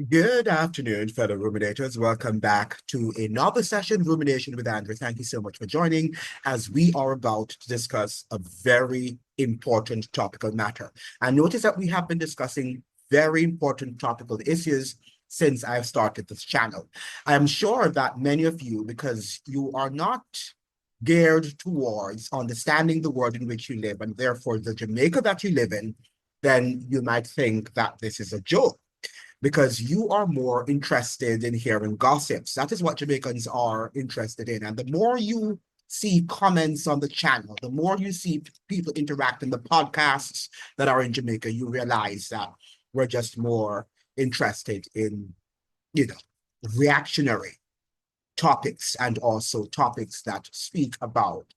Good afternoon, fellow ruminators. Welcome back to another session, Rumination with Andrew. Thank you so much for joining as we are about to discuss a very important topical matter. And notice that we have been discussing very important topical issues since I've started this channel. I am sure that many of you, because you are not geared towards understanding the world in which you live and therefore the Jamaica that you live in, then you might think that this is a joke because you are more interested in hearing gossips. That is what Jamaicans are interested in. And the more you see comments on the channel, the more you see people interact in the podcasts that are in Jamaica, you realize that we're just more interested in, you know, reactionary topics and also topics that speak about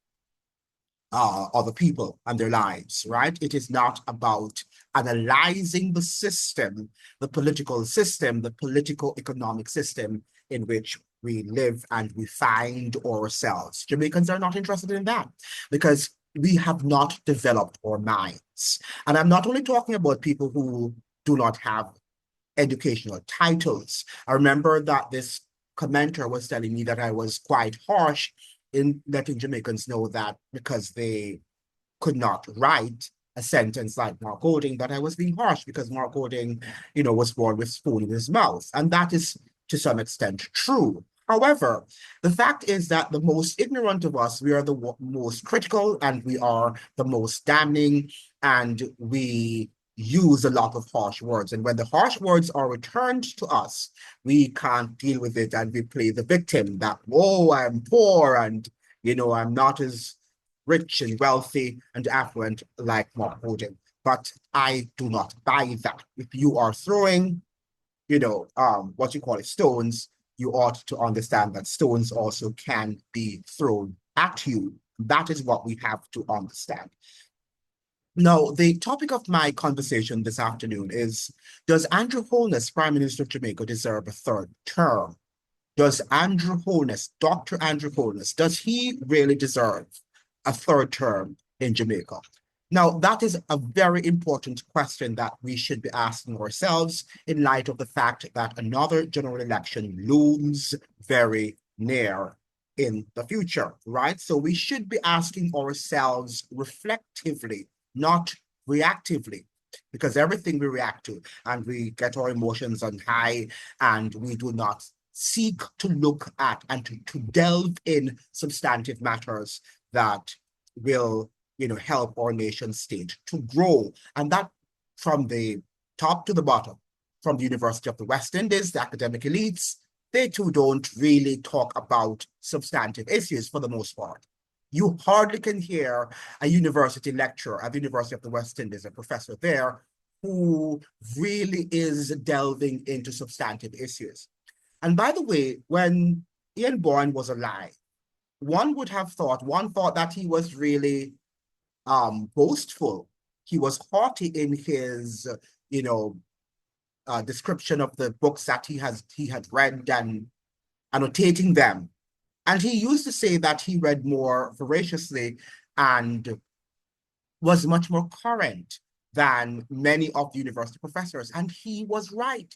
other people and their lives, right? It is not about analyzing the system, the political economic system in which we live and we find ourselves. Jamaicans are not interested in that because we have not developed our minds. And I'm not only talking about people who do not have educational titles. I remember that this commenter was telling me that I was quite harsh in letting Jamaicans know that because they could not write a sentence like Mark Golding, that I was being harsh because Mark Golding, was born with spoon in his mouth. And that is to some extent true. However, the fact is that the most ignorant of us, we are the most critical and we are the most damning, and we use a lot of harsh words. And when the harsh words are returned to us, we can't deal with it and we play the victim that, oh, I'm poor and, I'm not as rich and wealthy and affluent like Mark Hoden. But I do not buy that. If you are throwing, what you call it, stones, you ought to understand that stones also can be thrown at you. That is what we have to understand. Now, the topic of my conversation this afternoon is, does Andrew Holness, Prime Minister of Jamaica, deserve a third term? Does Andrew Holness, Dr. Andrew Holness, does he really deserve a third term in Jamaica? Now, that is a very important question that we should be asking ourselves in light of the fact that another general election looms very near in the future, right? So we should be asking ourselves reflectively, not reactively, because everything we react to and we get our emotions on high and we do not seek to look at and to delve in substantive matters that will help our nation state to grow. And that from the top to the bottom, from the University of the West Indies, the academic elites, they too don't really talk about substantive issues for the most part. You hardly can hear a university lecturer at the University of the West Indies, a professor there, who really is delving into substantive issues. And by the way, when Ian Bourne was alive, one thought that he was really boastful. He was haughty in his, description of the books that he had read and annotating them. And he used to say that he read more voraciously and was much more current than many of the university professors. And he was right.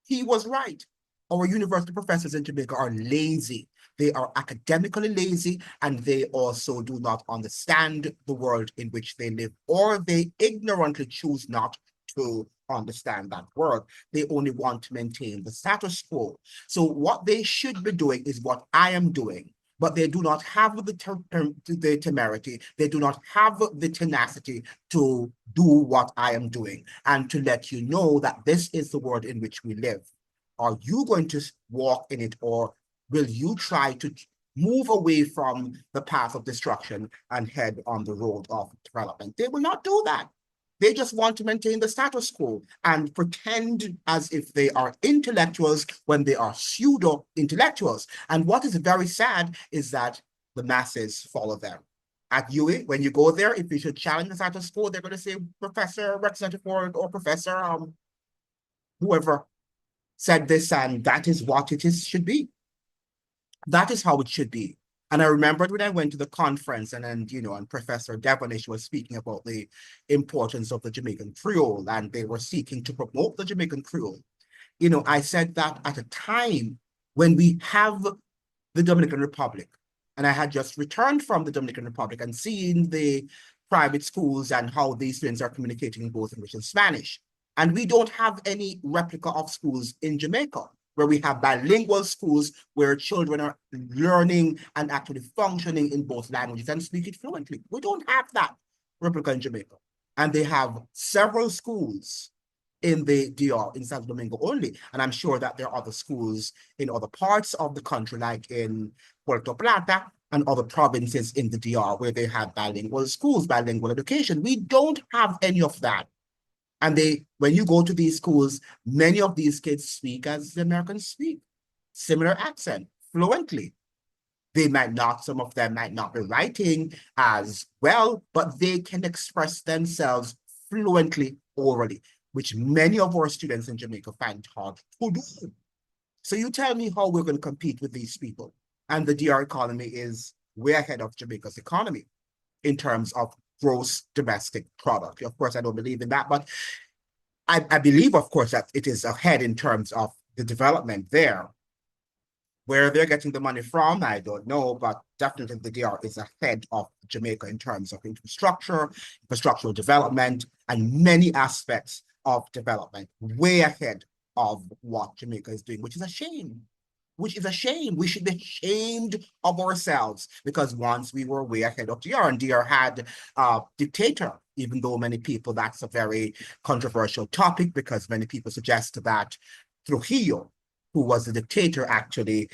He was right. Our university professors in Jamaica are lazy. They are academically lazy, and they also do not understand the world in which they live, or they ignorantly choose not to understand that world. They only want to maintain the status quo. So what they should be doing is what I am doing, but they do not have the temerity, they do not have the tenacity to do what I am doing and to let you know that this is the world in which we live. Are you going to walk in it, or will you try to move away from the path of destruction and head on the road of development? They will not do that. They just want to maintain the status quo and pretend as if they are intellectuals when they are pseudo-intellectuals. And what is very sad is that the masses follow them. At UA, when you go there, if you should challenge the status quo, they're going to say, Professor Representative Ward or Professor whoever said this, and that is what it is should be. That is how it should be. And I remembered when I went to the conference and and Professor Devonish was speaking about the importance of the Jamaican Creole, and they were seeking to promote the Jamaican Creole. I said that at a time when we have the Dominican Republic, and I had just returned from the Dominican Republic and seen the private schools and how these students are communicating in both English and Spanish. And we don't have any replica of schools in Jamaica, where we have bilingual schools where children are learning and actually functioning in both languages and speak it fluently. We don't have that replica in Jamaica. And they have several schools in the DR, in Santo Domingo only. And I'm sure that there are other schools in other parts of the country, like in Puerto Plata and other provinces in the DR, where they have bilingual schools, bilingual education. We don't have any of that. And when you go to these schools, many of these kids speak as the Americans speak, similar accent, fluently. Some of them might not be writing as well, but they can express themselves fluently orally, which many of our students in Jamaica find hard to do. So you tell me how we're going to compete with these people. And the DR economy is way ahead of Jamaica's economy in terms of gross domestic product. Of course, I don't believe in that, but I believe, of course, that it is ahead in terms of the development there. Where they're getting the money from, I don't know, but definitely the DR is ahead of Jamaica in terms of infrastructural development, and many aspects of development, way ahead of what Jamaica is doing, which is a shame. Which is a shame. We should be ashamed of ourselves, because once we were way ahead of DR, and DR had a dictator, even though many people, that's a very controversial topic, because many people suggest that Trujillo, who was the dictator, actually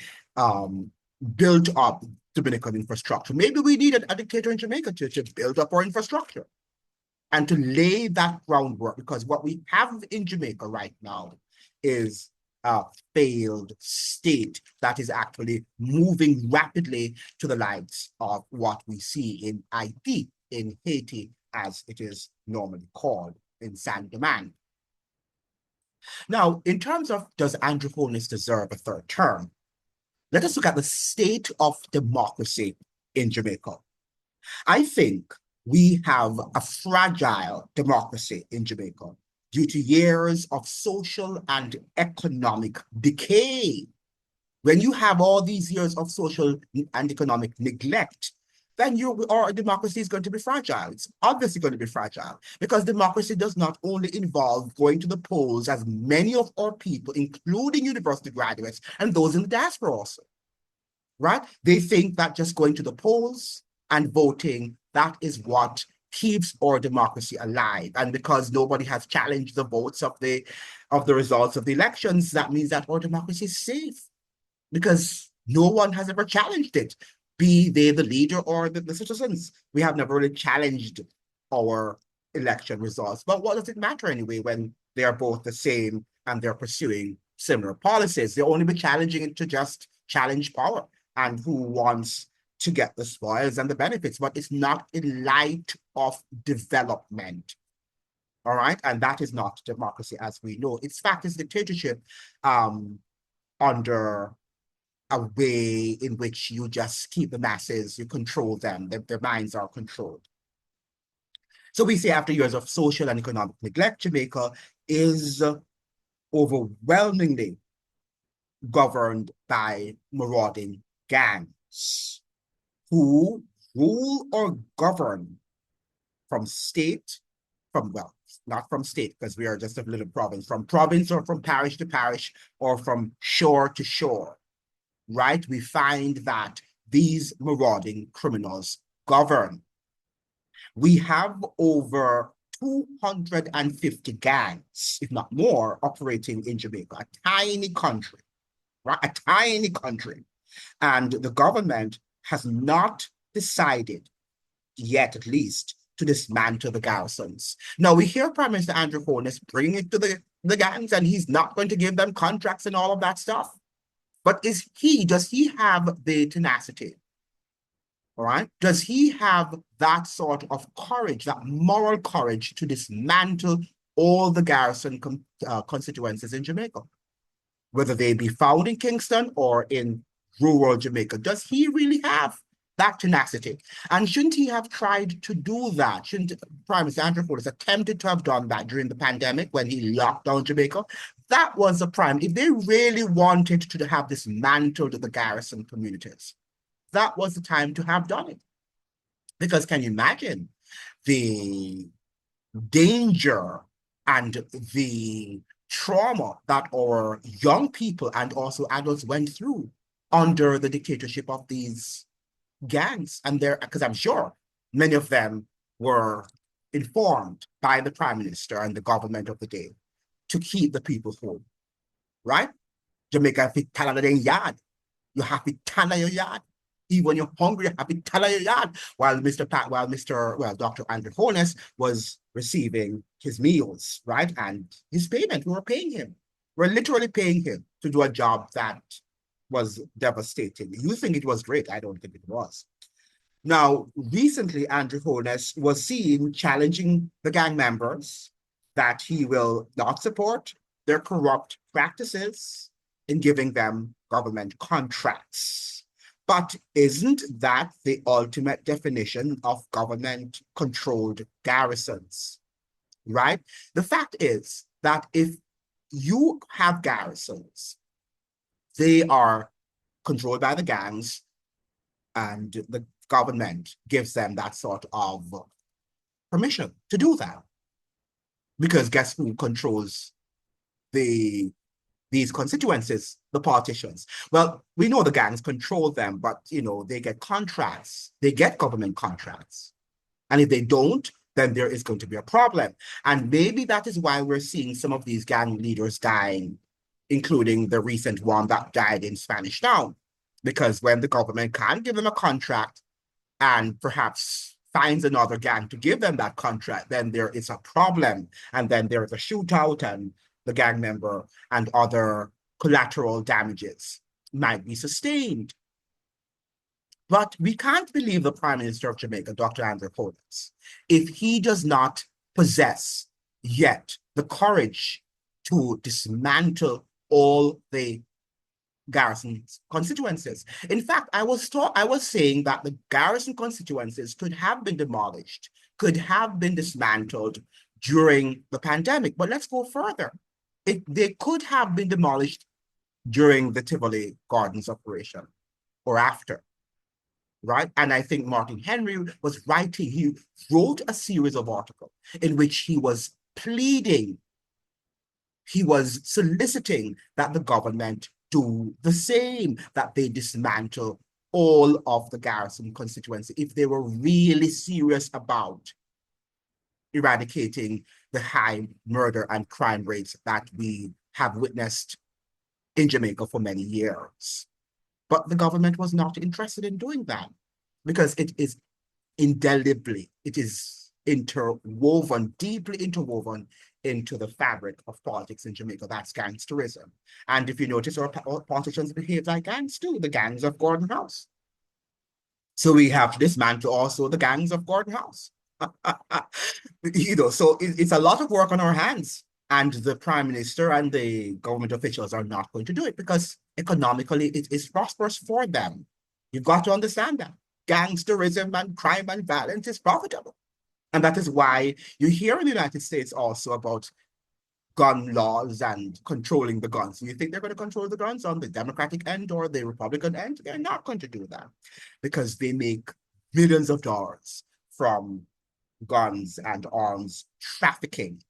built up Dominican infrastructure. Maybe we needed a dictator in Jamaica to build up our infrastructure and to lay that groundwork, because what we have in Jamaica right now is a failed state that is actually moving rapidly to the likes of what we see in Haiti, in Haiti, as it is normally called, in Saint-Domingue. Now, in terms of does Andrew Holness deserve a third term, let us look at the state of democracy in Jamaica. I think we have a fragile democracy in Jamaica due to years of social and economic decay. When you have all these years of social and economic neglect, then our democracy is going to be fragile. It's obviously going to be fragile, because democracy does not only involve going to the polls, as many of our people, including university graduates and those in the diaspora also, right? They think that just going to the polls and voting, that is what keeps our democracy alive. And because nobody has challenged the votes of the results of the elections, that means that our democracy is safe, because no one has ever challenged it, be they the leader or the citizens. We have never really challenged our election results. But what does it matter anyway when they are both the same and they're pursuing similar policies? They'll only be challenging it to just challenge power and who wants to get the spoils and the benefits, but it's not in light of development. All right, and that is not democracy as we know. It's fact, it's dictatorship under a way in which you just keep the masses, you control them, their minds are controlled. So we say after years of social and economic neglect, Jamaica is overwhelmingly governed by marauding gangs who rule or govern from state, well, not from state, because we are just a little province, from province or from parish to parish or from shore to shore. Right? We find that these marauding criminals govern. We have over 250 gangs, if not more, operating in Jamaica, a tiny country, right? A tiny country. And the government has not decided, yet at least, to dismantle the garrisons. Now, we hear Prime Minister Andrew Holness bring it to the gangs, and he's not going to give them contracts and all of that stuff. But does he have the tenacity? All right. Does he have that sort of courage, that moral courage to dismantle all the garrison constituencies in Jamaica, whether they be found in Kingston or in rural Jamaica? Does he really have that tenacity. And shouldn't he have tried to do that? Shouldn't Prime Minister Andrew Holness attempted to have done that during the pandemic when he locked down Jamaica? That was the prime. If they really wanted to have dismantled the garrison communities, that was the time to have done it. Because can you imagine the danger and the trauma that our young people and also adults went through under the dictatorship of these gangs? And there, because I'm sure many of them were informed by the prime minister and the government of the day to keep the people home, right? Jamaica fit tala in yard. You have to tala your yard. Even when you're hungry, you have to tala your yard. While Dr. Andrew Holness was receiving his meals, right? And his payment, we were paying him. We're literally paying him to do a job that was devastating. You think it was great? I don't think it was. Now, recently, Andrew Holness was seen challenging the gang members that he will not support their corrupt practices in giving them government contracts. But isn't that the ultimate definition of government-controlled garrisons, right? The fact is that if you have garrisons, they are controlled by the gangs, and the government gives them that sort of permission to do that. Because guess who controls these constituencies? The politicians. Well, we know the gangs control them, but they get contracts, they get government contracts. And if they don't, then there is going to be a problem. And maybe that is why we're seeing some of these gang leaders dying, including the recent one that died in Spanish Town. Because when the government can't give them a contract and perhaps finds another gang to give them that contract, then there is a problem. And then there is a shootout, and the gang member and other collateral damages might be sustained. But we can't believe the Prime Minister of Jamaica, Dr. Andrew Holness, if he does not possess yet the courage to dismantle all the garrison constituencies. In fact, I was saying that the garrison constituencies could have been demolished, could have been dismantled during the pandemic. But let's go further. They could have been demolished during the Tivoli Gardens operation or after, right? And I think Martin Henry was writing, he wrote a series of articles in which he was pleading, he was soliciting that the government do the same, that they dismantle all of the garrison constituency if they were really serious about eradicating the high murder and crime rates that we have witnessed in Jamaica for many years. But the government was not interested in doing that because it is indelibly, it is interwoven, deeply interwoven into the fabric of politics in Jamaica. That's gangsterism. And if you notice, our politicians behave like gangs too, the gangs of Gordon House. So we have to dismantle also the gangs of Gordon House. So it's a lot of work on our hands. And the Prime Minister and the government officials are not going to do it because economically it is prosperous for them. You've got to understand that. Gangsterism and crime and violence is profitable. And that is why you hear in the United States also about gun laws and controlling the guns. You think they're going to control the guns on the Democratic end or the Republican end? They're not going to do that because they make millions of dollars from guns and arms trafficking.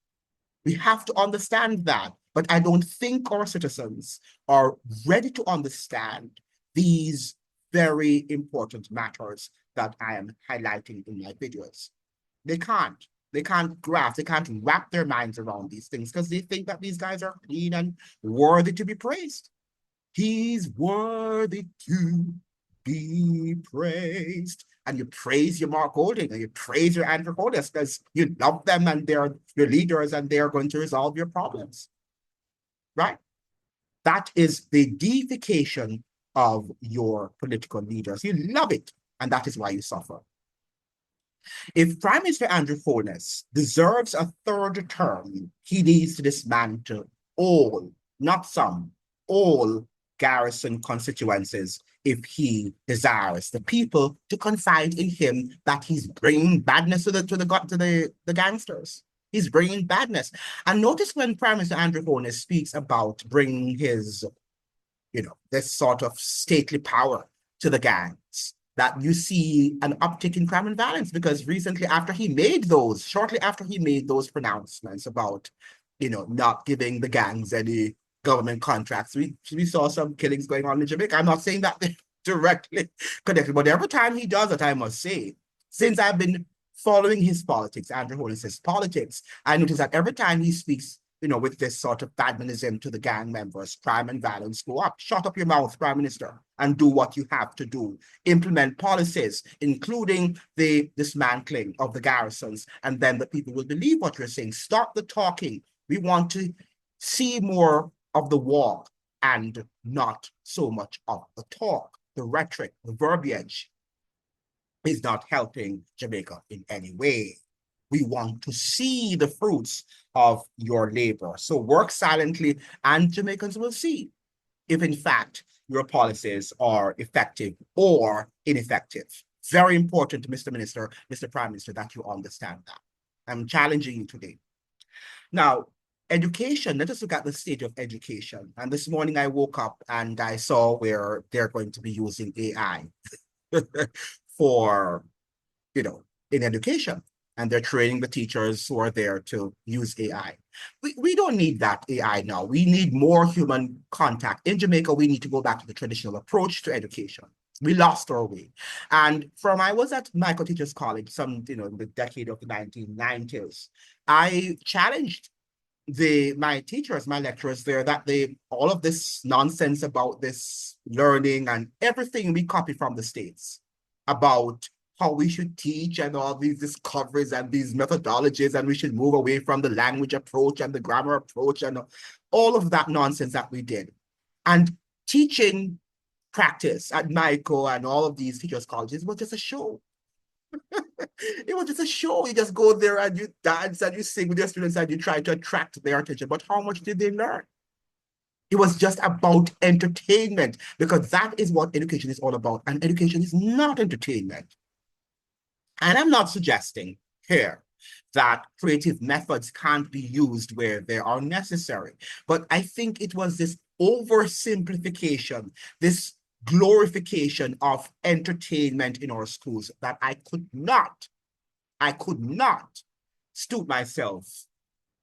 We have to understand that, but I don't think our citizens are ready to understand these very important matters that I am highlighting in my videos. They can't grasp, they can't wrap their minds around these things because they think that these guys are clean and worthy to be praised. He's worthy to be praised. And you praise your Mark Golding and you praise your Andrew Holness because you love them and they're your leaders and they're going to resolve your problems, right? That is the deification of your political leaders. You love it, and that is why you suffer. If Prime Minister Andrew Holness deserves a third term, he needs to dismantle all, not some, all garrison constituencies if he desires the people to confide in him that he's bringing badness to the gangsters. He's bringing badness. And notice when Prime Minister Andrew Holness speaks about bringing his, this sort of stately power to the gangs, that you see an uptick in crime and violence, because recently shortly after he made those pronouncements about, not giving the gangs any government contracts, we saw some killings going on in Jamaica. I'm not saying that they're directly connected, but every time he does it, I must say, since I've been following his politics, Andrew Holness's politics, I notice that every time he speaks, with this sort of badmanism to the gang members, crime and violence go up. Shut up your mouth, Prime Minister, and do what you have to do. Implement policies, including the dismantling of the garrisons, and then the people will believe what you're saying. Stop the talking. We want to see more of the walk and not so much of the talk. The rhetoric, the verbiage is not helping Jamaica in any way. We want to see the fruits of your labor. So work silently, and Jamaicans will see if, in fact, your policies are effective or ineffective. Very important, Mr. Minister, Mr. Prime Minister, that you understand that. I'm challenging you today. Now, education, let us look at the state of education. And this morning I woke up and I saw where they're going to be using AI for, in education. And they're training the teachers who are there to use AI. We don't need that AI now. We need more human contact. In Jamaica, we need to go back to the traditional approach to education. We lost our way. And I was at Michael Teachers College, in the decade of the 1990s. I challenged my teachers, my lecturers there, that all of this nonsense about this learning and everything we copy from the States about how we should teach and all these discoveries and these methodologies, and we should move away from the language approach and the grammar approach and all of that nonsense that we did. And teaching practice at Michael and all of these teachers' colleges was just a show. It was just a show. You just go there and you dance and you sing with your students and you try to attract their attention. But how much did they learn? It was just about entertainment, because that is what education is all about. And education is not entertainment. And I'm not suggesting here that creative methods can't be used where they are necessary. But I think it was this oversimplification, this glorification of entertainment in our schools that I could not stoop myself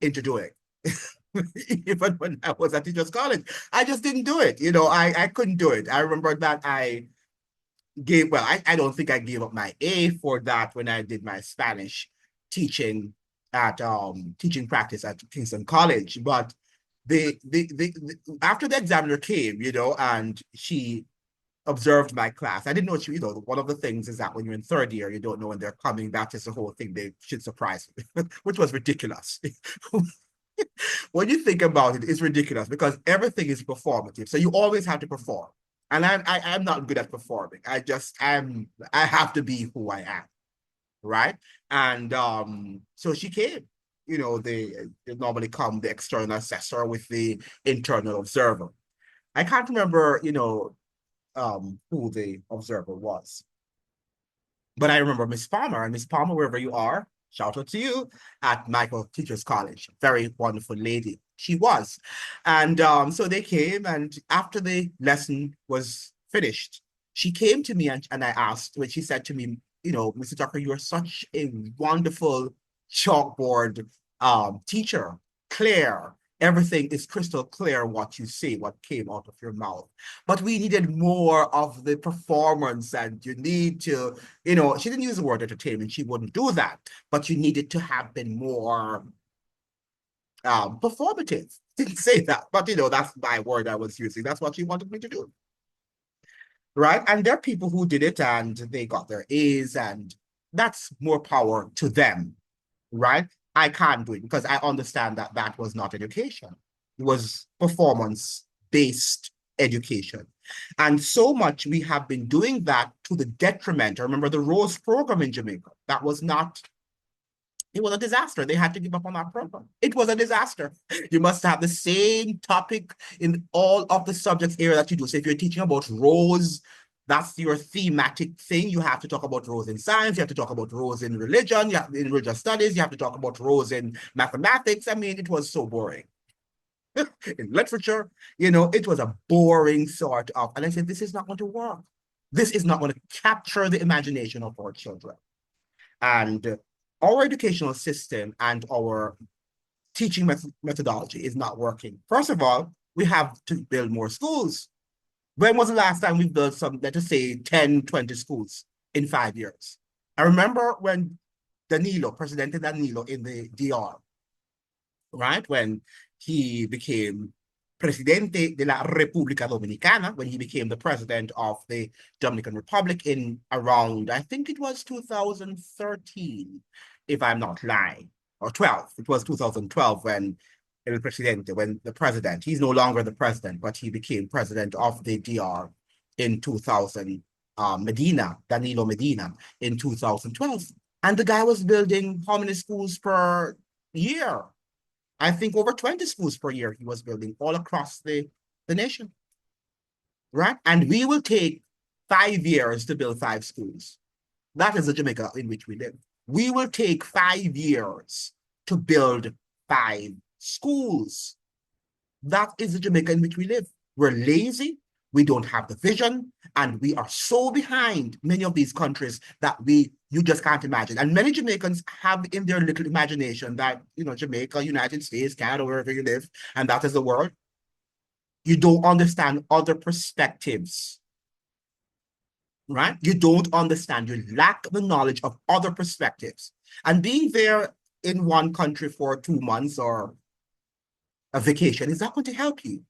into doing. Even when I was at Teachers College, I just didn't do it. I couldn't do it. I remember that I don't think I gave up my A for that when I did my Spanish teaching at teaching practice at Kingston College. But after the examiner came, and she observed my class, I didn't know she, one of the things is that when you're in third year, you don't know when they're coming. That is the whole thing. They should surprise me, which was ridiculous. When you think about it, it's ridiculous because everything is performative. So you always have to perform. And I'm not good at performing. I have to be who I am, right? And so she came. They normally come the external assessor with the internal observer. I can't remember, who the observer was. But I remember Miss Palmer, and Miss Palmer, wherever you are, shout out to you, at Michael Teachers College. Very wonderful lady. She was. And so they came, and after the lesson was finished, she came to me and I asked, when she said to me, Mr. Tucker, you are such a wonderful chalkboard teacher, clear. Everything is crystal clear what you say, what came out of your mouth. But we needed more of the performance, and you need to, she didn't use the word entertainment, she wouldn't do that, but you needed to have been more performative. Didn't say that, but that's my word I was using. That's what she wanted me to do. Right? And there are people who did it and they got their A's, and that's more power to them. Right? I can't do it because I understand that that was not education. It was performance-based education. And so much we have been doing that to the detriment. I remember the Rose program in Jamaica. That was not It was a disaster. They had to give up on that program. It was a disaster. You must have the same topic in all of the subjects area that you do. So if you're teaching about roles, that's your thematic thing. You have to talk about roles in science. You have to talk about roles in religion. You have in religious studies. You have to talk about roles in mathematics. I mean, it was so boring. In literature, it was a boring sort of. And I said, this is not going to work. This is not going to capture the imagination of our children. And our educational system and our teaching methodology is not working. First of all, we have to build more schools. When was the last time we built some, let us say, 10, 20 schools in 5 years? I remember when President Danilo in the DR, right? When he became Presidente de la República Dominicana, when he became the president of the Dominican Republic in around, I think it was 2013, if I'm not lying, or 12. It was 2012 when El Presidente, when the president, he's no longer the president, but he became president of the DR in 2000, Danilo Medina, in 2012. And the guy was building how many schools per year? I think over 20 schools per year he was building all across the nation, right? And we will take 5 years to build 5 schools. That is the Jamaica in which we live. We will take 5 years to build 5 schools. That is the Jamaica in which we live. We're lazy, we don't have the vision, and we are so behind many of these countries that you just can't imagine. And many Jamaicans have in their little imagination that, Jamaica, United States, Canada, wherever you live, and that is the world. You don't understand other perspectives, right? You don't understand. You lack the knowledge of other perspectives. And being there in one country for 2 months or a vacation is not going to help you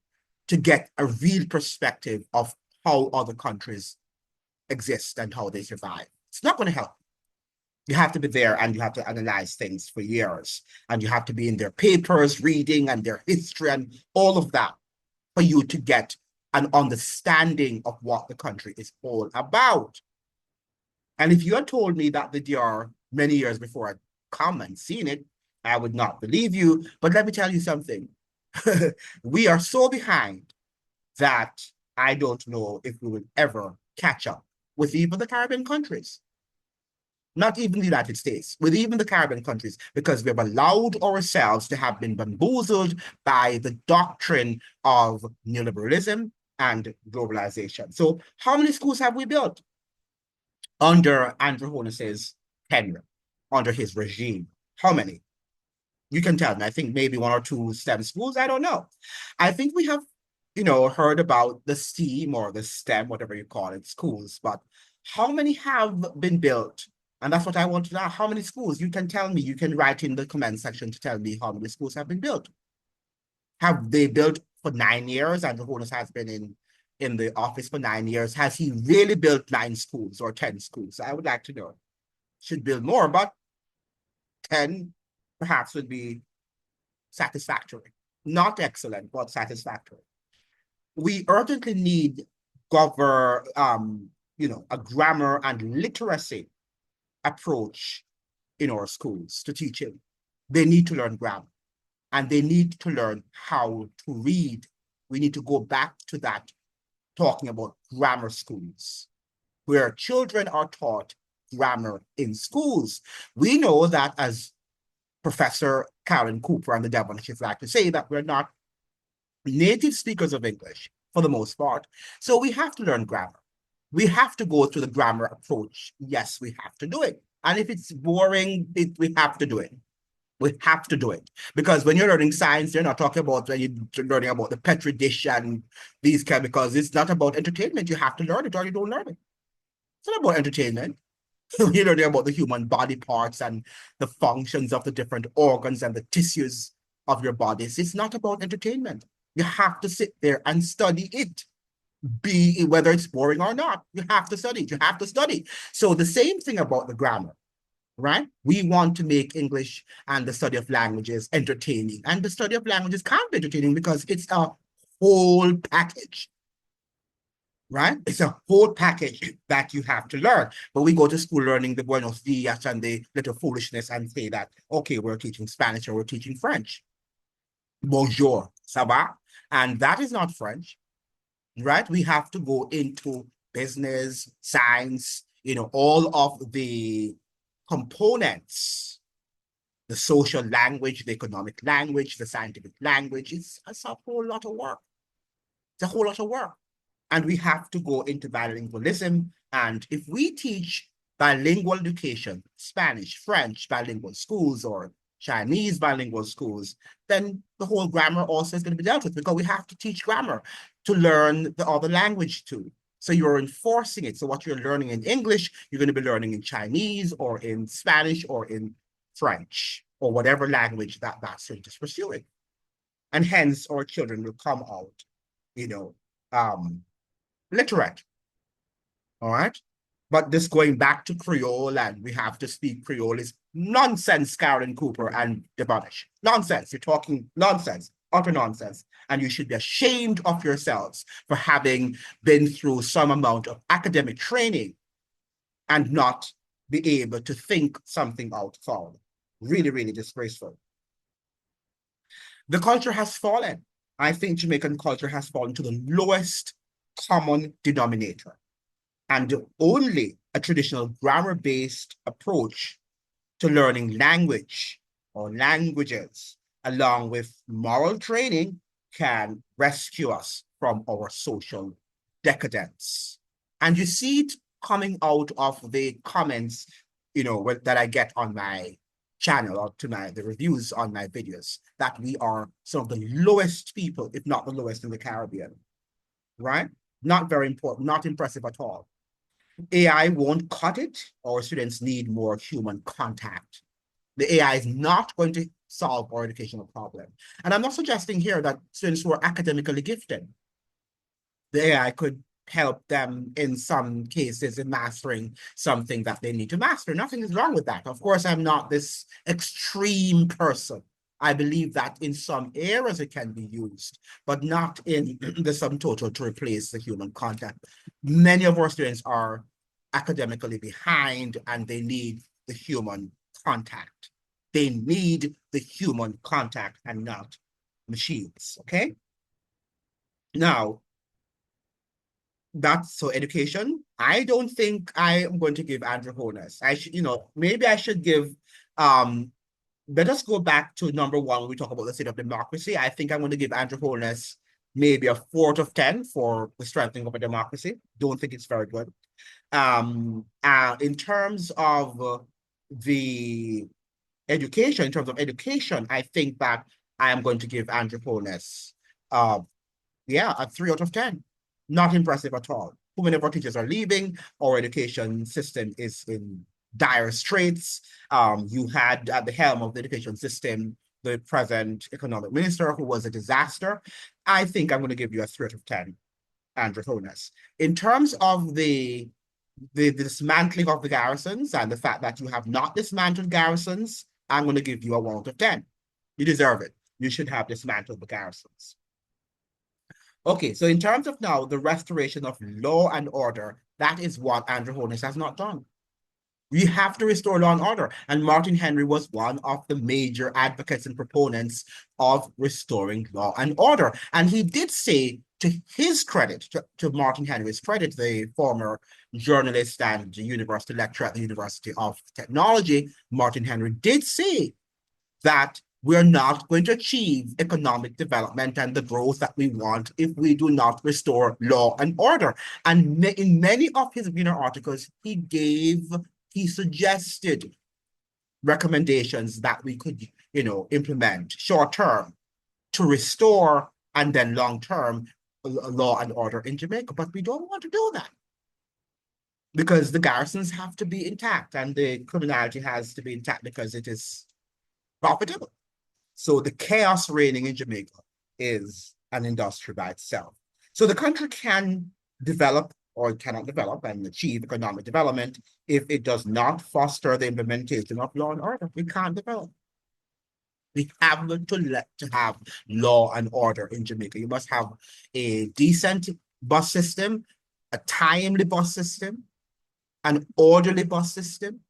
to get a real perspective of how other countries exist and how they survive. It's not going to help. You have to be there and you have to analyze things for years. And you have to be in their papers, reading and their history and all of that for you to get an understanding of what the country is all about. And if you had told me that the DR many years before I'd come and seen it, I would not believe you. But let me tell you something. We are so behind that I don't know if we will ever catch up with even the Caribbean countries. Not even the United States, with even the Caribbean countries, because we have allowed ourselves to have been bamboozled by the doctrine of neoliberalism and globalization. So how many schools have we built under Dr Holness's tenure, under his regime? How many? You can tell me. I think maybe 1 or 2 STEM schools. I don't know. I think we have, heard about the STEAM or the STEM, whatever you call it, schools, but how many have been built? And that's what I want to know. How many schools? You can tell me. You can write in the comment section to tell me how many schools have been built. Have they built for 9 years? And the Holness has been in the office for 9 years. Has he really built 9 schools or 10 schools? I would like to know. Should build more, but 10 perhaps would be satisfactory. Not excellent, but satisfactory. We urgently need a grammar and literacy approach in our schools to teaching. They need to learn grammar and they need to learn how to read. We need to go back to that, talking about grammar schools, where children are taught grammar in schools. We know that, as Professor Karen Cooper and the Devon Chief like to say, that we're not native speakers of English for the most part. So we have to learn grammar. We have to go through the grammar approach. Yes, we have to do it. And if it's boring, we have to do it. We have to do it. Because when you're learning science, you're not talking about when you're learning about the Petri dish and these chemicals. It's not about entertainment. You have to learn it or you don't learn it. It's not about entertainment. You're learning about the human body parts and the functions of the different organs and the tissues of your bodies. It's not about entertainment. You have to sit there and study it. Whether it's boring or not, you have to study it. You have to study. So the same thing about the grammar, right? We want to make English and the study of languages entertaining. And the study of languages can't be entertaining because it's a whole package. right? It's a whole package that you have to learn. But we go to school learning the buenos dias and the little foolishness and say that, okay, we're teaching Spanish or we're teaching French. Bonjour, ça va? And that is not French, right? We have to go into business, science, all of the components, the social language, the economic language, the scientific language. It's a whole lot of work. It's a whole lot of work. And we have to go into bilingualism. And if we teach bilingual education, Spanish, French bilingual schools, or Chinese bilingual schools, then the whole grammar also is going to be dealt with, because we have to teach grammar to learn the other language too. So you're enforcing it. So what you're learning in English, you're going to be learning in Chinese or in Spanish or in French or whatever language that student is pursuing. And hence our children will come out, literate. All right. But this going back to Creole and we have to speak Creole is nonsense, Karen Cooper and Debonish. Nonsense. You're talking nonsense, utter nonsense. And you should be ashamed of yourselves for having been through some amount of academic training and not be able to think something out loud. Really, really disgraceful. The culture has fallen. I think Jamaican culture has fallen to the lowest common denominator. And only a traditional grammar-based approach to learning language or languages, along with moral training, can rescue us from our social decadence. And you see it coming out of the comments, that I get on my channel or to the reviews on my videos, that we are some of the lowest people, if not the lowest in the Caribbean, right? Not very important, not impressive at all. AI won't cut it. Our students need more human contact. The AI is not going to solve our educational problem. And I'm not suggesting here that students who are academically gifted, the AI could help them in some cases in mastering something that they need to master. Nothing is wrong with that. Of course, I'm not this extreme person. I believe that in some areas it can be used, but not in the sum total to replace the human contact. Many of our students are academically behind and they need the human contact. They need the human contact and not machines, okay? Now, that's so education. I don't think I am going to give Andrew Holness. I should, maybe I should give, let us go back to number one when we talk about the state of democracy. I think I'm going to give Andrew Holness maybe a 4 out of 10 for the strengthening of a democracy. Don't think it's very good. In terms of the education, I think that I am going to give Andrew Holness, a 3 out of 10. Not impressive at all. Too many of our teachers are leaving. Our education system is in dire straits. You had at the helm of the education system the present economic minister, who was a disaster. I think I'm going to give you a 3 out of 10, Andrew Holness. In terms of the dismantling of the garrisons and the fact that you have not dismantled garrisons, I'm going to give you a 1 out of 10. You deserve it. You should have dismantled the garrisons. Okay, so in terms of now the restoration of law and order, that is what Andrew Holness has not done. We have to restore law and order. And Martin Henry was one of the major advocates and proponents of restoring law and order. And he did say, to his credit, to Martin Henry's credit, the former journalist and university lecturer at the University of Technology, Martin Henry did say that we're not going to achieve economic development and the growth that we want if we do not restore law and order. And in many of his articles, he suggested recommendations that we could, implement short term to restore and then long term law and order in Jamaica. But we don't want to do that because the garrisons have to be intact and the criminality has to be intact because it is profitable. So the chaos reigning in Jamaica is an industry by itself. So the country can develop or cannot develop and achieve economic development if it does not foster the implementation of law and order. We can't develop. We have to have law and order in Jamaica. You must have a decent bus system, a timely bus system, an orderly bus system.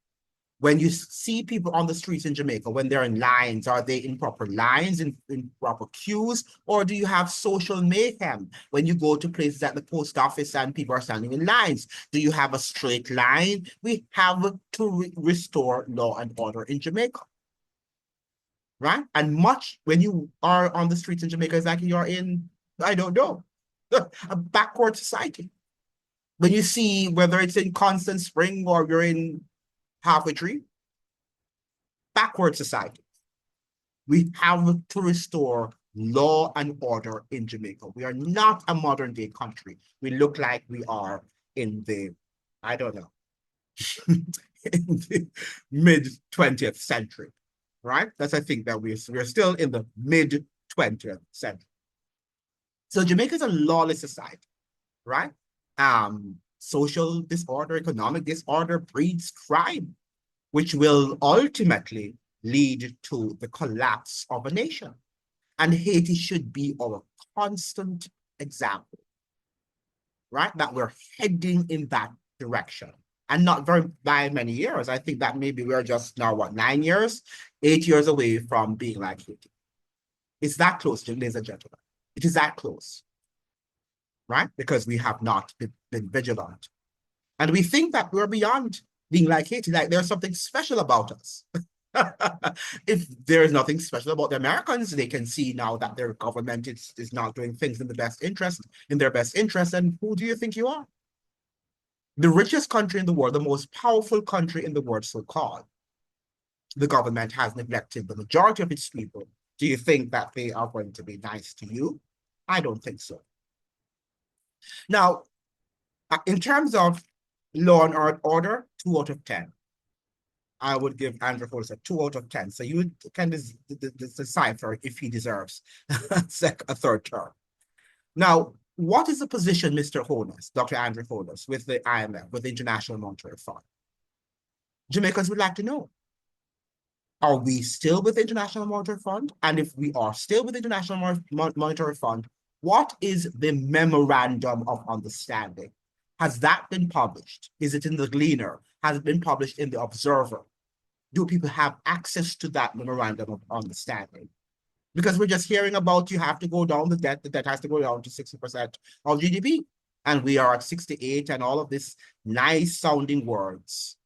When you see people on the streets in Jamaica, when they're in lines, are they in proper lines, in proper queues, or do you have social mayhem? When you go to places at the post office and people are standing in lines, do you have a straight line? We have to restore law and order in Jamaica, right? And much when you are on the streets in Jamaica, it's like you're in, I don't know, a backward society. When you see whether it's in Constant Spring or you're in Halfway Tree, backward society. We have to restore law and order in Jamaica. We are not a modern day country. We look like we are in the, I don't know, in the mid 20th century, right? That's, I think that we're still in the mid 20th century. So Jamaica is a lawless society, right? Social disorder, economic disorder breeds crime, which will ultimately lead to the collapse of a nation. And Haiti should be our constant example, right? That we're heading in that direction. And not very by many years. I think that maybe we're just now, what, 9 years, 8 years away from being like Haiti. It's that close, ladies and gentlemen. It is that close, right? Because we have not been vigilant. And we think that we're beyond being like Haiti, like there's something special about us. If there is nothing special about the Americans, they can see now that their government is not doing things in their best interest. And who do you think you are? The richest country in the world, the most powerful country in the world, so-called. The government has neglected the majority of its people. Do you think that they are going to be nice to you? I don't think so. Now, in terms of law and order, 2 out of 10. I would give Andrew Holness a 2 out of 10. So you can decipher if he deserves a third term. Now, what is the position, Mr. Holness, Dr. Andrew Holness, with the IMF, with the International Monetary Fund? Jamaicans would like to know. Are we still with the International Monetary Fund? And if we are still with the International Monetary Fund, what is the Memorandum of Understanding? Has that been published? Is it in the Gleaner? Has it been published in the Observer? Do people have access to that Memorandum of Understanding? Because we're just hearing about you have to go down the debt has to go down to 60% of GDP. And we are at 68 and all of this nice sounding words.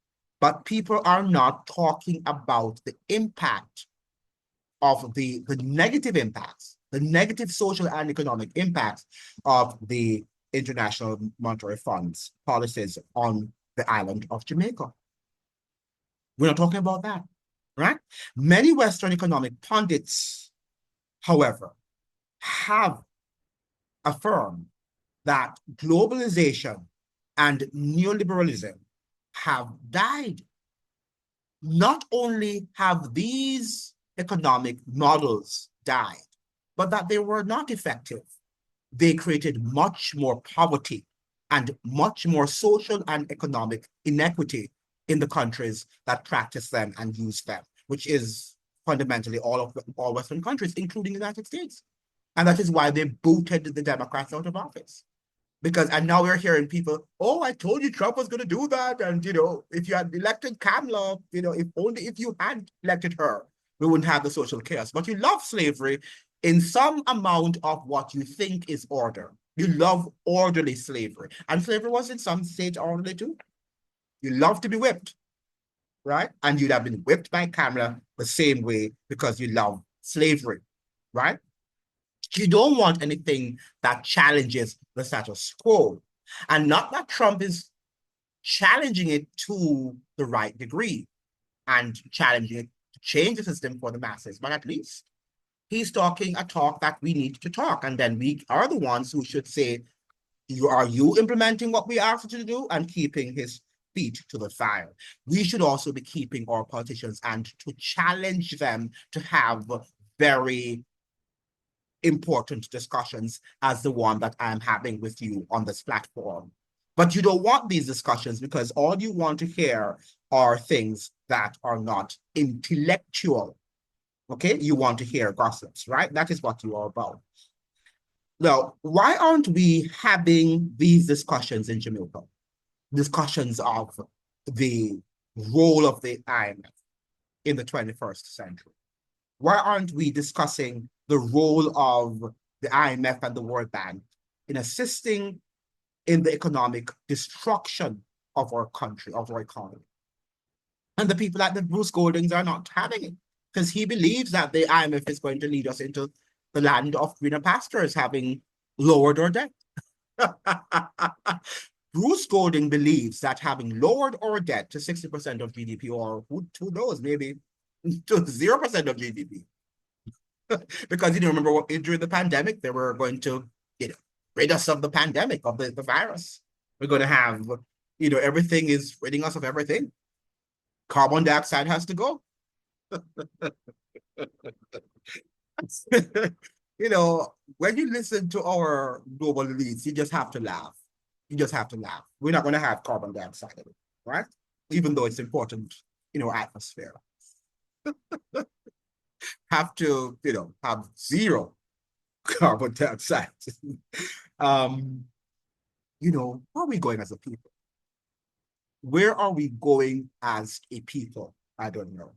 But people are not talking about the impact of the negative impacts, the negative social and economic impacts of the International Monetary Fund's policies on the island of Jamaica. We're not talking about that, right? Many Western economic pundits, however, have affirmed that globalization and neoliberalism have died. Not only have these economic models died, but that they were not effective. They created much more poverty and much more social and economic inequity in the countries that practice them and use them, which is fundamentally all Western countries, including the United States. And that is why they booted the Democrats out of office. And now we're hearing people, oh, I told you Trump was going to do that. And, if you had elected Kamala, if you had elected her, we wouldn't have the social chaos. But you love slavery in some amount of what you think is order. You love orderly slavery. And slavery was in some stage orderly too. You love to be whipped, right? And you'd have been whipped by Kamala the same way because you love slavery, right? You don't want anything that challenges the status quo. And not that Trump is challenging it to the right degree and challenging it to change the system for the masses, but at least he's talking a talk that we need to talk. And then we are the ones who should say, are you implementing what we asked you to do and keeping his feet to the fire? We should also be keeping our politicians and to challenge them to have very important discussions as the one that I'm having with you on this platform. But you don't want these discussions because all you want to hear are things that are not intellectual. Okay, you want to hear gossips, right? That is what you are about. Now, why aren't we having these discussions in Jamaica? Discussions of the role of the IMF in the 21st century. Why aren't we discussing the role of the IMF and the World Bank in assisting in the economic destruction of our country, of our economy? And the people like the Bruce Goldings are not having it because he believes that the IMF is going to lead us into the land of greener pastures, having lowered our debt. Bruce Golding believes that having lowered our debt to 60% of GDP, or who knows, maybe to 0% of GDP, because remember what during the pandemic they were going to rid us of the pandemic, of the virus. We're going to have everything is ridding us of everything. Carbon dioxide has to go. When you listen to our global elites, you just have to laugh. You just have to laugh. We're not going to have carbon dioxide, right? Even though it's important in our atmosphere. Have to, have zero carbon dioxide. Where are we going as a people? Where are we going as a people? I don't know.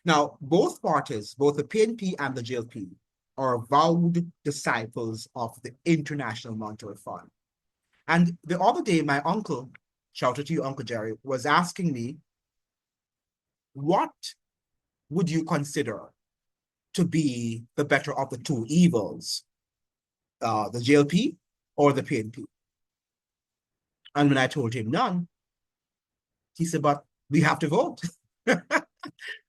Now, both parties, both the PNP and the JLP, are vowed disciples of the International Monetary Fund. And the other day, my uncle, shout out to you, Uncle Jerry, was asking me, what would you consider to be the better of the two evils, the JLP or the PNP? And when I told him none, he said, but we have to vote.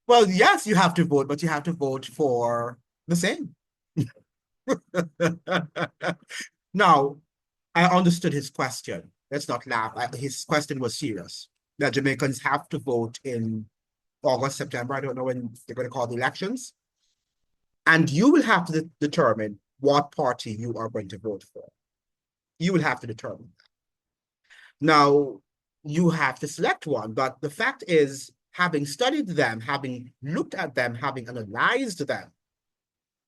Well, yes, you have to vote, but you have to vote for the same. Now, I understood his question. Let's not laugh. His question was serious. That Jamaicans have to vote in August, September. I don't know when they're going to call the elections. And you will have to determine what party you are going to vote for. You will have to determine that. Now, you have to select one, but the fact is, having studied them, having looked at them, having analyzed them,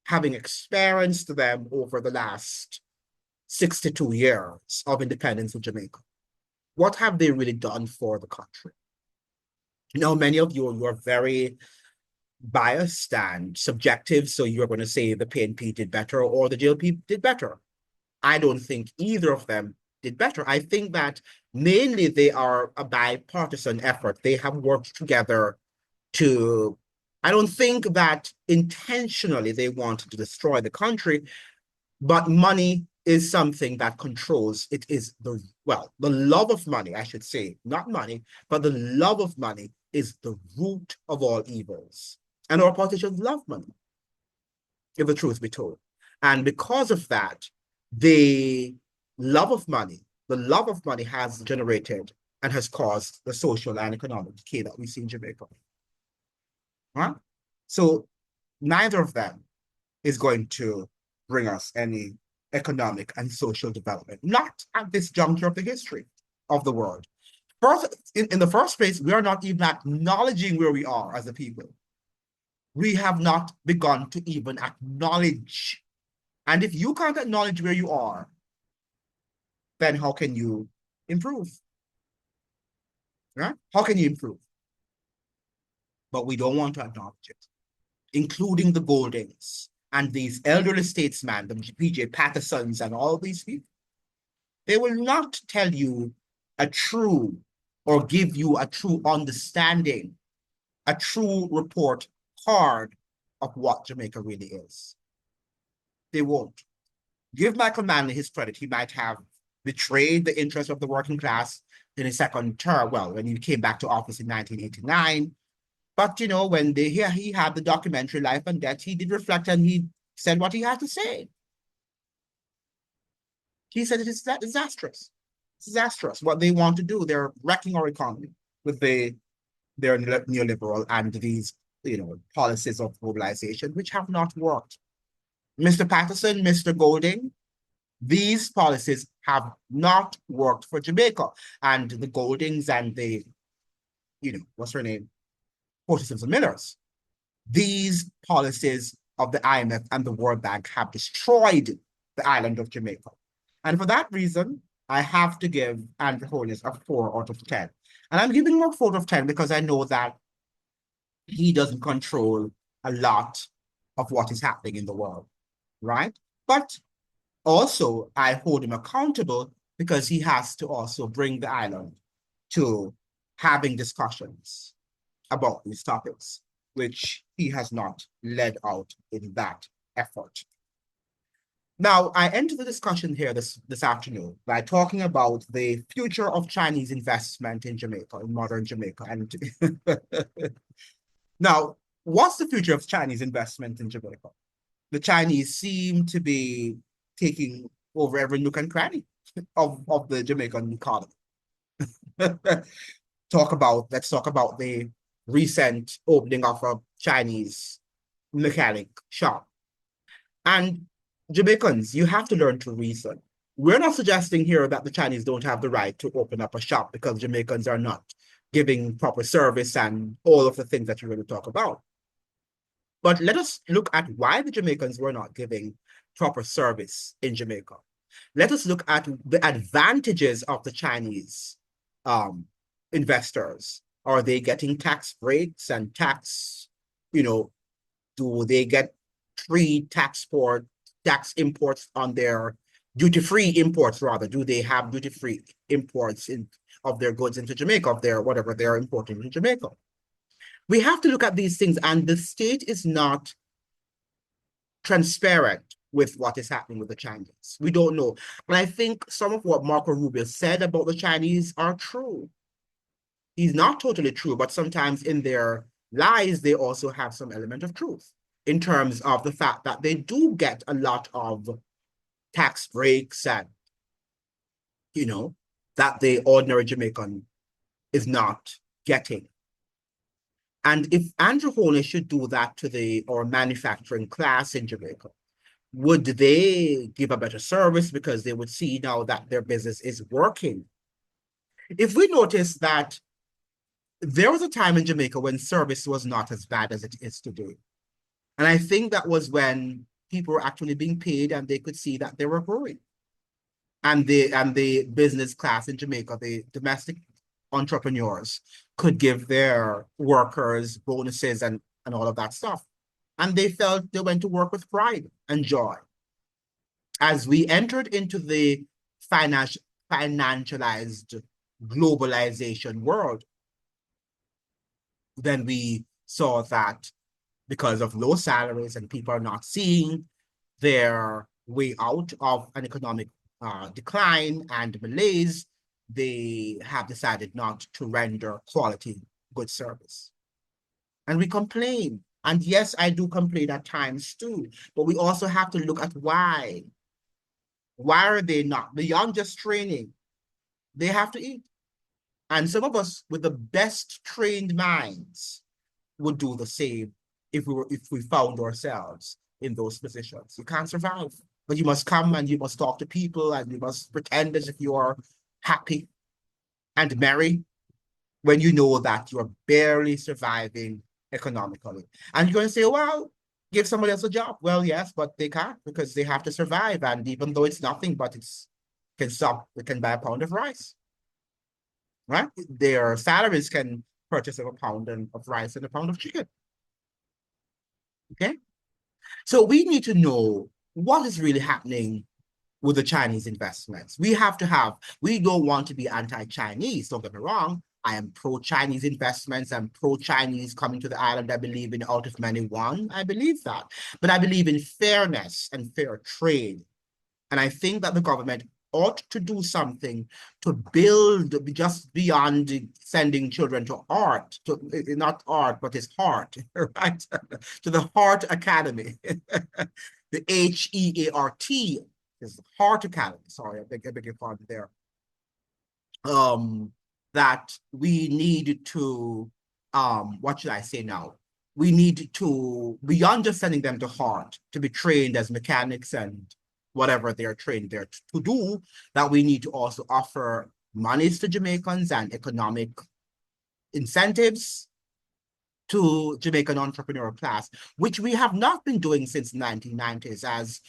having experienced them over the last 62 years of independence in Jamaica, what have they really done for the country? Many of you are very biased and subjective, so you're going to say the PNP did better or the JLP did better. I don't think either of them did better. I think that mainly they are a bipartisan effort. They have worked together to, I don't think that intentionally they wanted to destroy the country, but money is something that controls. It is the love of money, I should say, not money, but the love of money is the root of all evils. And our politicians love money, if the truth be told. And because of that, the love of money has generated and has caused the social and economic decay that we see in Jamaica. Huh? So neither of them is going to bring us any economic and social development, not at this juncture of the history of the world. First, in the first place, we are not even acknowledging where we are as a people. We have not begun to even acknowledge. And if you can't acknowledge where you are, then how can you improve? Right? How can you improve? But we don't want to acknowledge it, including the Goldings and these elderly statesmen, the PJ Pattersons and all these people. They will not tell you a true or give you a true understanding, a true report card of what Jamaica really is. They won't. Give Michael Manley his credit. He might have betrayed the interest of the working class in his second term, when he came back to office in 1989. But, when he had the documentary Life and Death, he did reflect and he said what he had to say. He said it is disastrous. It's disastrous what they want to do. They're wrecking our economy with their neoliberal and these, policies of mobilization, which have not worked. Mr. Patterson, Mr. Golding, these policies have not worked for Jamaica. And the Goldings and the, what's her name? Portisons and Millers. These policies of the IMF and the World Bank have destroyed the island of Jamaica. And for that reason, I have to give Andrew Holness a 4 out of 10. And I'm giving him a 4 out of 10 because I know that he doesn't control a lot of what is happening in the world, right? But also, I hold him accountable because he has to also bring the island to having discussions about these topics, which he has not led out in that effort. Now, I enter the discussion here this afternoon by talking about the future of Chinese investment in Jamaica, in modern Jamaica. And now, what's the future of Chinese investment in Jamaica? The Chinese seem to be taking over every nook and cranny of the Jamaican economy. let's talk about the recent opening of a Chinese mechanic shop. And Jamaicans, you have to learn to reason. We're not suggesting here that the Chinese don't have the right to open up a shop because Jamaicans are not giving proper service and all of the things that you're going to talk about. But let us look at why the Jamaicans were not giving proper service in Jamaica. Let us look at the advantages of the Chinese investors. Are they getting tax breaks and tax, do they get free tax imports on their duty-free imports rather? Do they have duty-free imports of their goods into Jamaica, of their whatever they're importing into Jamaica? We have to look at these things, and the state is not transparent with what is happening with the Chinese. We don't know. And I think some of what Marco Rubio said about the Chinese are true. He's not totally true, but sometimes in their lies, they also have some element of truth in terms of the fact that they do get a lot of tax breaks and, that the ordinary Jamaican is not getting. And if Andrew Holness should do that to our manufacturing class in Jamaica, would they give a better service because they would see now that their business is working? If we notice that there was a time in Jamaica when service was not as bad as it is today. And I think that was when people were actually being paid and they could see that they were growing. And the business class in Jamaica, the domestic entrepreneurs, could give their workers bonuses and all of that stuff. And they felt they went to work with pride and joy. As we entered into the financialized globalization world, then we saw that because of low salaries and people are not seeing their way out of an economic decline and malaise, they have decided not to render quality good service. And we complain. And yes, I do complain at times too, but we also have to look at why. Why are they not? Beyond just training, they have to eat. And some of us with the best trained minds would do the same if we found ourselves in those positions. You can't survive, but you must come and you must talk to people and you must pretend as if you are happy and merry when you know that you're barely surviving economically. And you're going to say, well, give somebody else a job. Well, yes, but they can't because they have to survive. And even though it's nothing, but it can buy a pound of rice, right? Their salaries can purchase a pound of rice and a pound of chicken. Okay? So we need to know what is really happening with the Chinese investments. We don't want to be anti-Chinese, don't get me wrong. I am pro-Chinese investments. I'm pro-Chinese coming to the island. I believe in out of many one. I believe that. But I believe in fairness and fair trade. And I think that the government ought to do something to build just beyond sending children to art, not art, but it's heart, right? To the Heart Academy. The HEART is Heart Academy. Sorry, I beg your pardon there. That we need to, what should I say now? We need to, beyond just sending them to Heart, to be trained as mechanics and whatever they're trained there to do, that we need to also offer monies to Jamaicans and economic incentives to Jamaican entrepreneurial class, which we have not been doing since the 1990s, as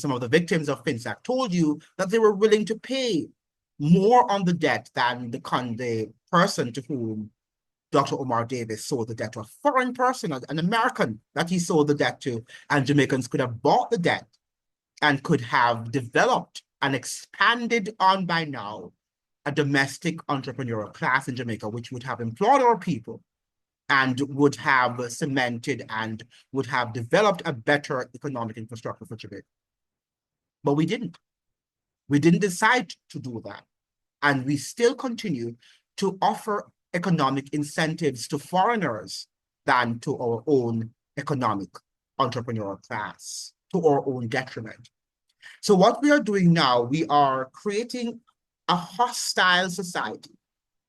some of the victims of FinSAC told you that they were willing to pay more on the debt than the person to whom Dr. Omar Davis sold the debt to, a foreign person, an American that he sold the debt to, and Jamaicans could have bought the debt and could have developed and expanded on by now a domestic entrepreneurial class in Jamaica, which would have employed our people and would have cemented and would have developed a better economic infrastructure for Jamaica. But we didn't. We didn't decide to do that. And we still continue to offer economic incentives to foreigners than to our own economic entrepreneurial class, to our own detriment. So what we are doing now, we are creating a hostile society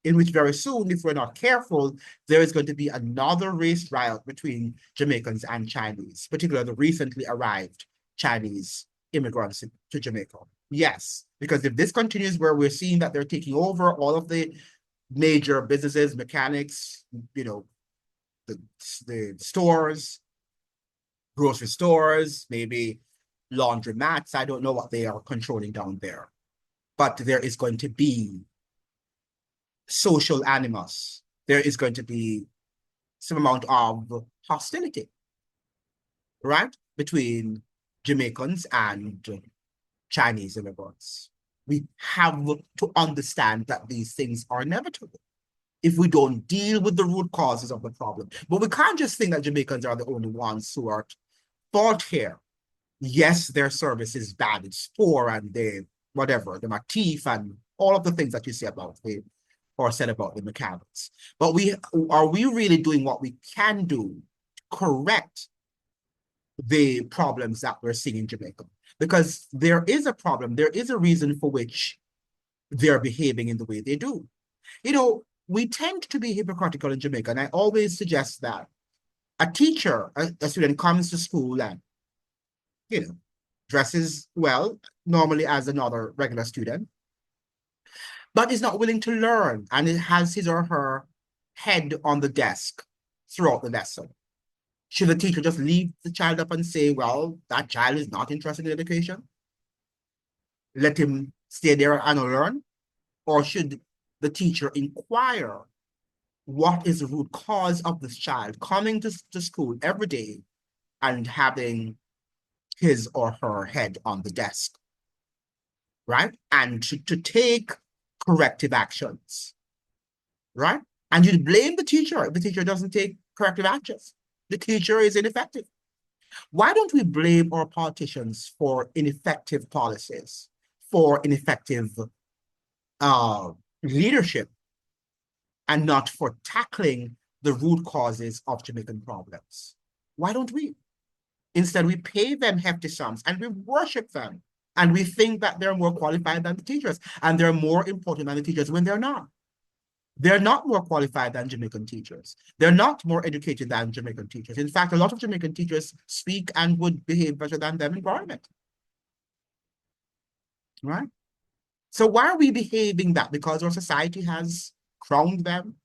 in which very soon, if we're not careful, there is going to be another race riot between Jamaicans and Chinese, particularly the recently arrived Chinese immigrants to Jamaica. Yes, because if this continues where we're seeing that they're taking over all of the major businesses, mechanics, the stores, grocery stores, maybe laundromats, I don't know what they are controlling down there. But there is going to be social animus. There is going to be some amount of hostility, right, between Jamaicans and Chinese immigrants. We have to understand that these things are inevitable if we don't deal with the root causes of the problem. But we can't just think that Jamaicans are the only ones who are at fault here. Yes, their service is bad, it's poor, and they, whatever, the thief and all of the things that you say about the, or said about the mechanics. But are we really doing what we can do to correct the problems that we're seeing in Jamaica? Because there is a problem, there is a reason for which they're behaving in the way they do. We tend to be hypocritical in Jamaica, and I always suggest that a teacher, a student comes to school and, dresses well, normally as another regular student, but is not willing to learn, and it has his or her head on the desk throughout the lesson. Should the teacher just leave the child up and say, well, that child is not interested in education? Let him stay there and learn? Or should the teacher inquire what is the root cause of this child coming to school every day and having his or her head on the desk, right? And to take corrective actions, right? And you blame the teacher if the teacher doesn't take corrective actions. The teacher is ineffective. Why don't we blame our politicians for ineffective policies, for ineffective leadership, and not for tackling the root causes of Jamaican problems? Why don't we? Instead, we pay them hefty sums and we worship them. And we think that they're more qualified than the teachers and they're more important than the teachers when they're not. They're not more qualified than Jamaican teachers. They're not more educated than Jamaican teachers. In fact, a lot of Jamaican teachers speak and would behave better than them in government. Right? So why are we behaving that? Because our society has crowned them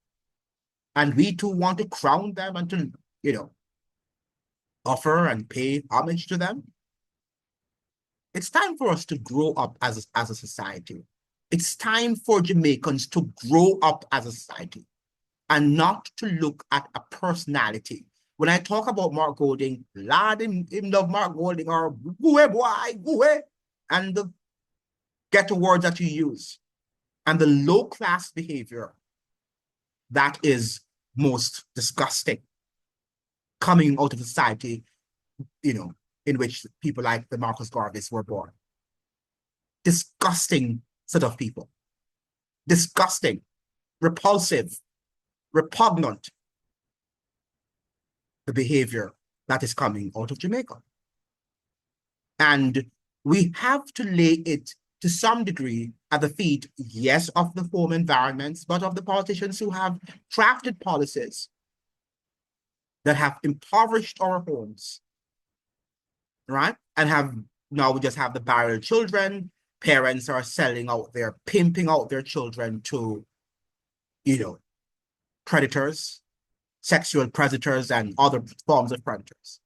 and we too want to crown them and to, offer and pay homage to them? It's time for us to grow up as a society. It's time for Jamaicans to grow up as a society and not to look at a personality. When I talk about Mark Golding, lad, him love Mark Golding, or go boy, go, and the ghetto words that you use, and the low-class behavior that is most disgusting coming out of society, in which people like the Marcus Garveys were born. Disgusting set of people. Disgusting, repulsive, repugnant, the behavior that is coming out of Jamaica. And we have to lay it to some degree at the feet, yes, of the home environments, but of the politicians who have crafted policies that have impoverished our homes, right? And now we just have the barrel children. Parents are selling out their, pimping out their children to, predators, sexual predators and other forms of predators,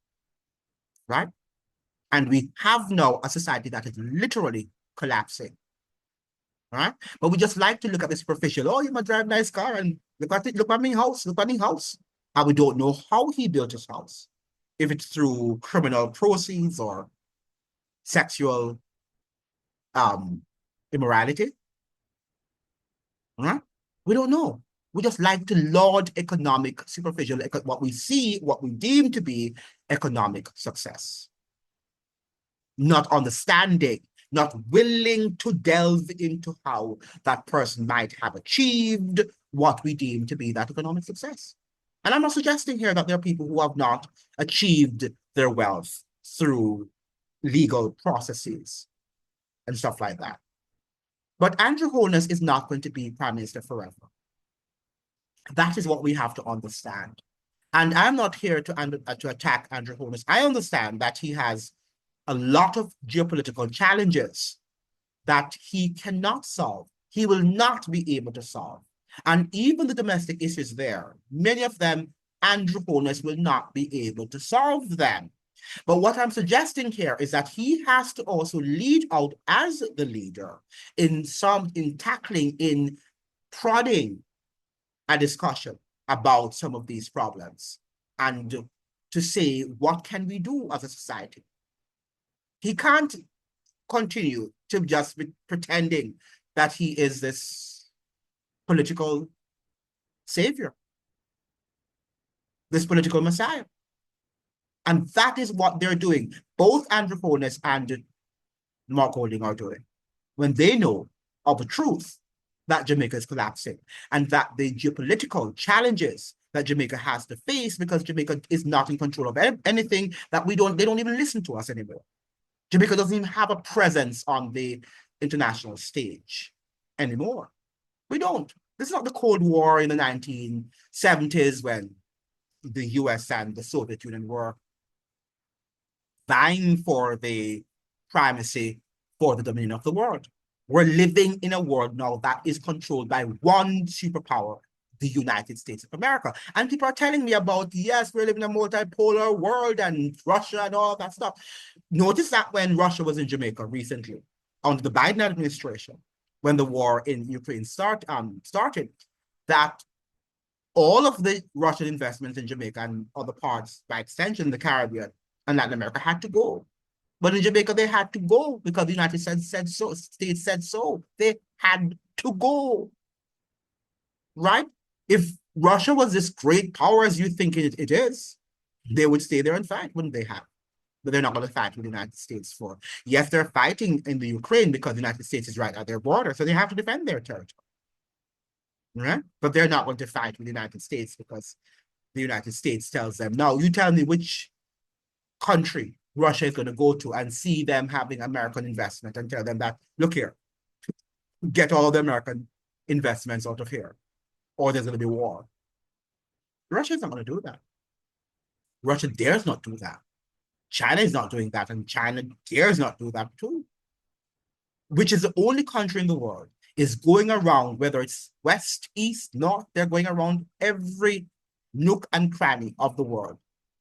right? And we have now a society that is literally collapsing, right? But we just like to look at the superficial. Oh, you might drive a nice car and look at it, look at my house, look at my house. And we don't know how he built his house. If it's through criminal proceeds or sexual immorality, right? We don't know. We just like to laud economic superficial, what we see, what we deem to be economic success, not understanding, not willing to delve into how that person might have achieved what we deem to be that economic success. And I'm not suggesting here that there are people who have not achieved their wealth through legal processes and stuff like that. But Andrew Holness is not going to be Prime Minister forever. That is what we have to understand. And I'm not here to attack Andrew Holness. I understand that he has a lot of geopolitical challenges that he cannot solve. He will not be able to solve. And even the domestic issues there, many of them, Andrew Holness will not be able to solve them. But what I'm suggesting here is that he has to also lead out as the leader in tackling, in prodding a discussion about some of these problems and to say, what can we do as a society? He can't continue to just be pretending that he is this political savior, this political messiah. And that is what they're doing. Both Andrew Holness and Mark Golding are doing when they know of the truth that Jamaica is collapsing and that the geopolitical challenges that Jamaica has to face, because Jamaica is not in control of anything, that they don't even listen to us anymore. Jamaica doesn't even have a presence on the international stage anymore. We don't. This is not the Cold War in the 1970s when the US and the Soviet Union were vying for the primacy for the dominion of the world. We're living in a world now that is controlled by one superpower, the United States of America. And people are telling me about, yes, we're living in a multipolar world and Russia and all that stuff. Notice that when Russia was in Jamaica recently, under the Biden administration, when the war in Ukraine started, that all of the Russian investments in Jamaica and other parts, by extension, the Caribbean and Latin America, had to go. But in Jamaica, they had to go because the United States said so. They had to go, right? If Russia was this great power as you think it is, they would stay there and fight, wouldn't they have? But they're not going to fight with the United States for. Yes, they're fighting in the Ukraine because the United States is right at their border, so they have to defend their territory, right? But they're not going to fight with the United States because the United States tells them, now you tell me which country Russia is going to go to and see them having American investment and tell them that, look here, get all the American investments out of here, or there's going to be war. Russia is not going to do that. Russia dares not do that. China is not doing that, and China dares not do that too. Which is the only country in the world is going around, whether it's west, east, north, they're going around every nook and cranny of the world,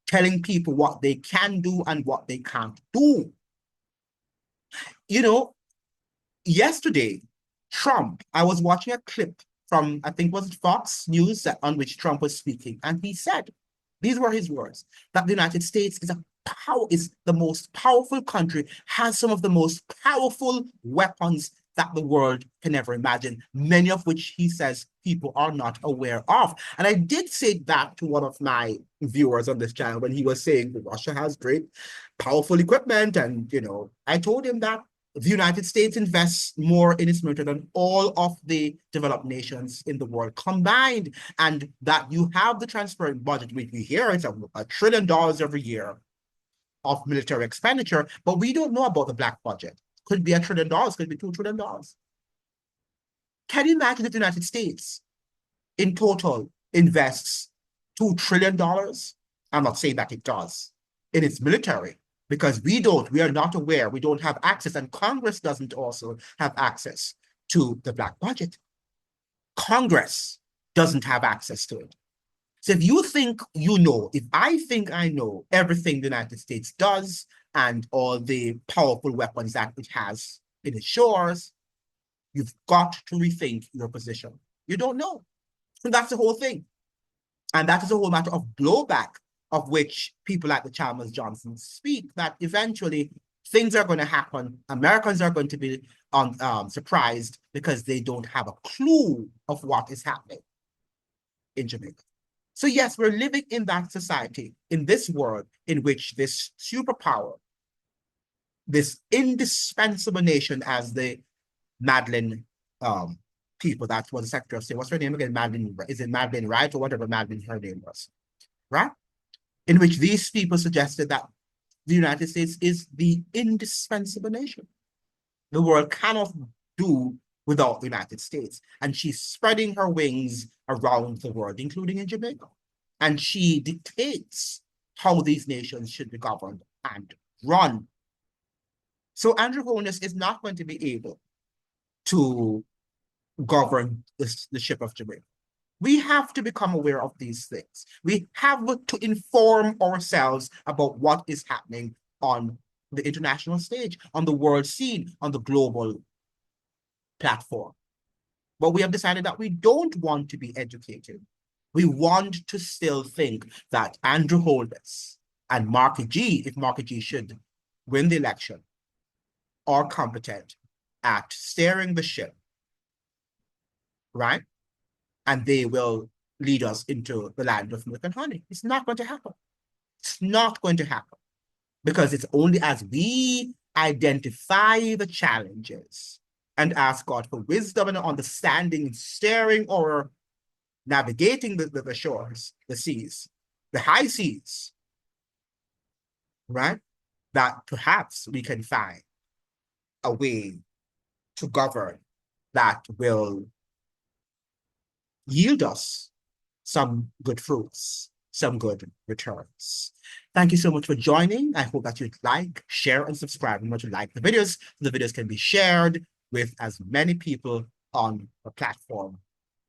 telling people what they can do and what they can't do. You know, yesterday, Trump, I was watching a clip from, I think was it Fox News, on which Trump was speaking, and he said, these were his words, that the United States is the most powerful country, has some of the most powerful weapons that the world can ever imagine, many of which he says people are not aware of. And I did say that to one of my viewers on this channel when he was saying Russia has great, powerful equipment. And, you know, I told him that the United States invests more in its military than all of the developed nations in the world combined, and that you have the transparent budget. We hear it's $1 trillion every year of military expenditure, but we don't know about the black budget. Could be $1 trillion, could be $2 trillion. Can you imagine if the United States in total invests $2 trillion? I'm not saying that it does in its military, because we are not aware, we don't have access, and Congress doesn't also have access to the black budget. Congress doesn't have access to it. So if you think you know, if I think I know everything the United States does and all the powerful weapons that it has in its shores, you've got to rethink your position. You don't know. And that's the whole thing. And that is a whole matter of blowback, of which people like the Chalmers Johnson speak, that eventually things are going to happen. Americans are going to be surprised because they don't have a clue of what is happening in Jamaica. So yes, we're living in that society, in this world in which this superpower, this indispensable nation, as the Madeline people, that was the Secretary of State, what's her name again? Madeline, is it Madeline Wright or whatever Madeline her name was, right? In which these people suggested that the United States is the indispensable nation. The world cannot do without the United States. And she's spreading her wings around the world, including in Jamaica. And she dictates how these nations should be governed and run. So Andrew Holness is not going to be able to govern the ship of Jamaica. We have to become aware of these things. We have to inform ourselves about what is happening on the international stage, on the world scene, on the global platform. But we have decided that we don't want to be educated. We want to still think that Andrew Holness and Marky G, if Marky G should win the election, are competent at steering the ship, right? And they will lead us into the land of milk and honey. It's not going to happen. It's not going to happen, because it's only as we identify the challenges and ask God for wisdom and understanding, steering or navigating the shores, the seas, the high seas, right? That perhaps we can find a way to govern that will yield us some good fruits, some good returns. Thank you so much for joining. I hope that you'd like, share, and subscribe. And you like the videos, so the videos can be shared with as many people on the platform.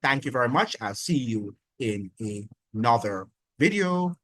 Thank you very much. I'll see you in another video.